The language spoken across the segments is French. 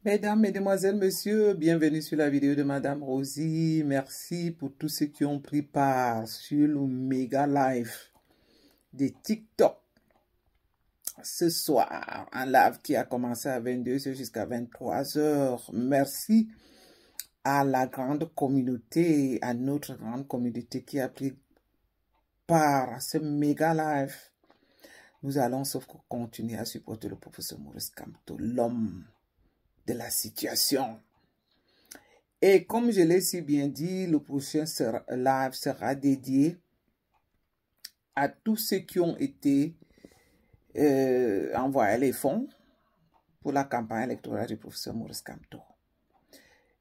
Mesdames, Mesdemoiselles, Messieurs, bienvenue sur la vidéo de Madame Rosie. Merci pour tous ceux qui ont pris part sur le méga live de TikTok. Ce soir, un live qui a commencé à 22h jusqu'à 23h. Merci à la grande communauté, à notre grande communauté qui a pris part à ce méga live. Nous allons sauf continuer à supporter le professeur Maurice Kamto, l'homme de la situation. Et comme je l'ai si bien dit, le prochain live sera dédié à tous ceux qui ont été envoyés les fonds pour la campagne électorale du professeur Maurice Kamto.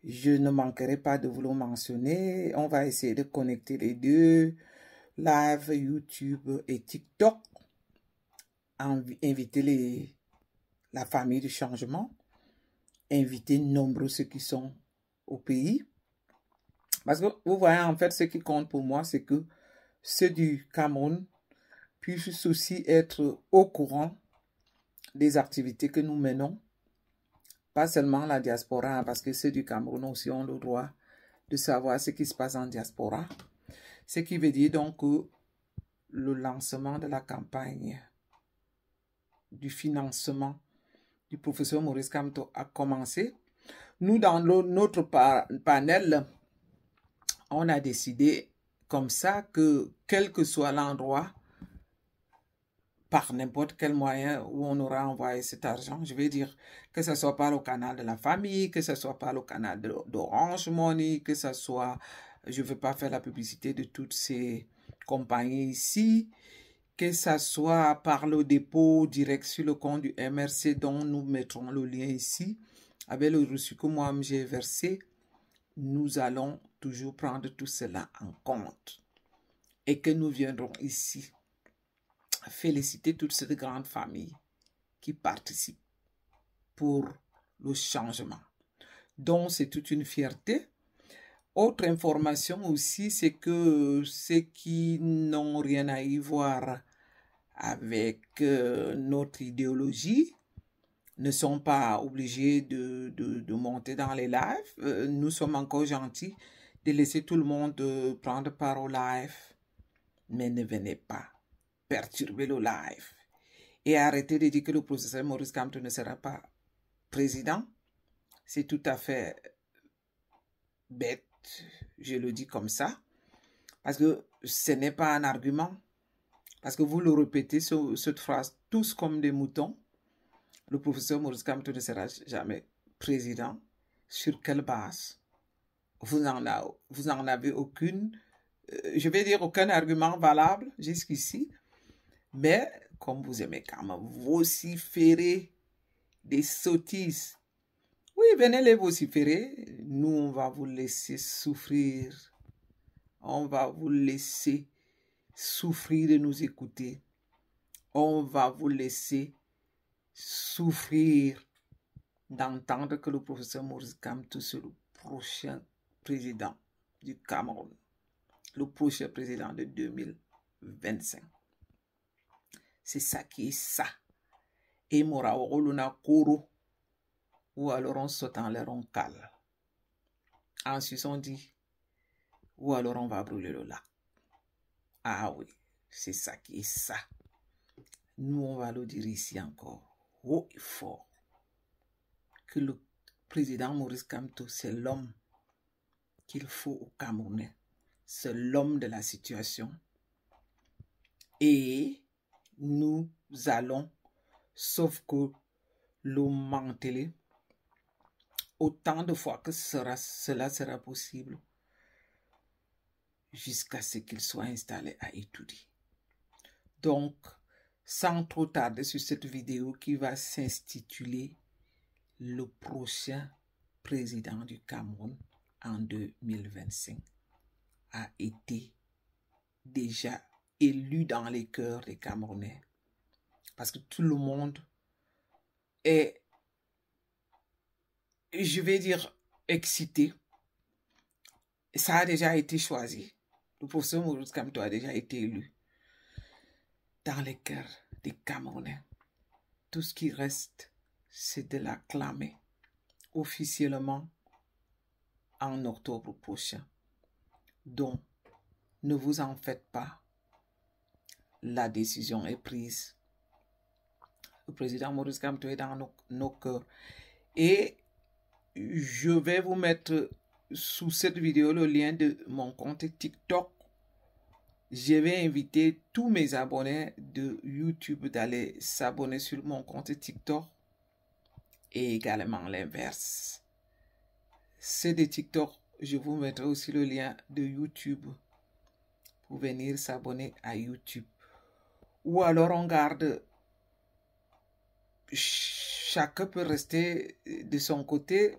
Je ne manquerai pas de vous le mentionner. On va essayer de connecter les deux, live, YouTube et TikTok. Inviter la famille du changement. Inviter nombreux ceux qui sont au pays. Parce que vous voyez, en fait, ce qui compte pour moi, c'est que ceux du Cameroun puissent aussi être au courant des activités que nous menons. Pas seulement la diaspora, parce que ceux du Cameroun aussi ont le droit de savoir ce qui se passe en diaspora. Ce qui veut dire donc que le lancement de la campagne du financement du professeur Maurice Kamto a commencé. Nous, dans notre panel, on a décidé comme ça que quel que soit l'endroit, par n'importe quel moyen où on aura envoyé cet argent, je vais dire que ce soit par le canal de la famille, que ce soit par le canal d'Orange Money, que ce soit, je ne veux pas faire la publicité de toutes ces compagnies ici, que ce soit par le dépôt direct sur le compte du MRC dont nous mettrons le lien ici, avec le reçu que moi j'ai versé, nous allons toujours prendre tout cela en compte et que nous viendrons ici féliciter toute cette grande famille qui participe pour le changement. Donc, c'est toute une fierté. Autre information aussi, c'est que ceux qui n'ont rien à y voir avec notre idéologie ne sont pas obligés de monter dans les lives. Nous sommes encore gentils de laisser tout le monde prendre part au live, mais ne venez pas perturber le live et arrêter de dire que le professeur Maurice Kamto ne sera pas président. C'est tout à fait bête, je le dis comme ça, parce que ce n'est pas un argument, parce que vous le répétez cette phrase tous comme des moutons. Le professeur Maurice Kamto ne sera jamais président. Sur quelle base? Vous n'en avez aucune, je vais dire aucun argument valable jusqu'ici. Mais, comme vous aimez quand même vociférer des sottises, oui, venez les vociférer. Nous, on va vous laisser souffrir. On va vous laisser souffrir de nous écouter. On va vous laisser souffrir d'entendre que le professeur Maurice Kamto est le prochain président du Cameroun. Le prochain président de 2025. C'est ça qui est ça. Et mora oroluna koro. Ou alors on saute en l'air, on cale. Ensuite on dit, ou alors on va brûler le lac. Ah oui, c'est ça qui est ça. Nous, on va le dire ici encore, haut et fort, que le président Maurice Kamto, c'est l'homme qu'il faut au Camerounais. C'est l'homme de la situation. Et nous allons, sauf que le manteler, autant de fois que cela sera possible, jusqu'à ce qu'il soit installé à Itoudi. Donc, sans trop tarder sur cette vidéo qui va s'intituler « Le prochain président du Cameroun en 2025 a été déjà élu dans les cœurs des Camerounais. » Parce que tout le monde est, je vais dire, excité. Ça a déjà été choisi. Le professeur Maurice Kamto a déjà été élu dans les cœurs des Camerounais. Tout ce qui reste, c'est de l'acclamer officiellement en octobre prochain. Donc, ne vous en faites pas. La décision est prise. Le président Maurice Kamto est dans nos cœurs. Et je vais vous mettre sous cette vidéo le lien de mon compte TikTok. Je vais inviter tous mes abonnés de YouTube d'aller s'abonner sur mon compte TikTok et également l'inverse. C'est de TikTok. Je vous mettrai aussi le lien de YouTube pour venir s'abonner à YouTube. Ou alors on garde, chacun peut rester de son côté,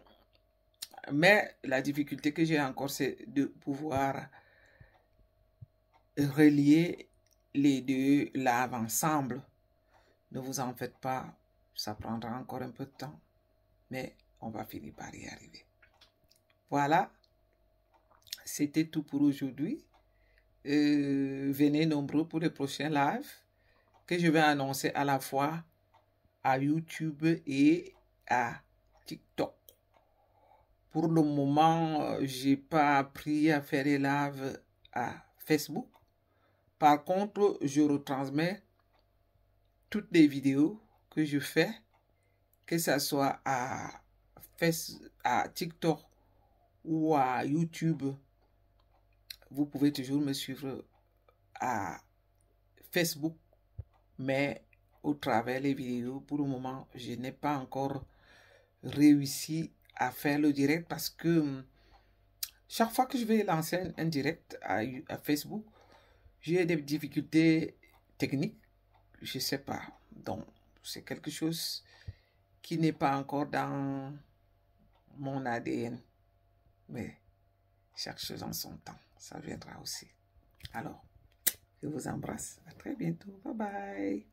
mais la difficulté que j'ai encore, c'est de pouvoir relier les deux lives ensemble. Ne vous en faites pas, ça prendra encore un peu de temps, mais on va finir par y arriver. Voilà, c'était tout pour aujourd'hui. Venez nombreux pour les prochains lives que je vais annoncer à la fois à YouTube et à TikTok. Pour le moment, j'ai pas appris à faire les lives à Facebook. Par contre, je retransmets toutes les vidéos que je fais, que ce soit à TikTok ou à YouTube. Vous pouvez toujours me suivre à Facebook, mais au travers les vidéos, pour le moment, je n'ai pas encore réussi à faire le direct parce que chaque fois que je vais lancer un direct à Facebook, j'ai des difficultés techniques, je ne sais pas. Donc, c'est quelque chose qui n'est pas encore dans mon ADN. Mais chaque chose en son temps, ça viendra aussi. Alors, je vous embrasse. À très bientôt. Bye bye.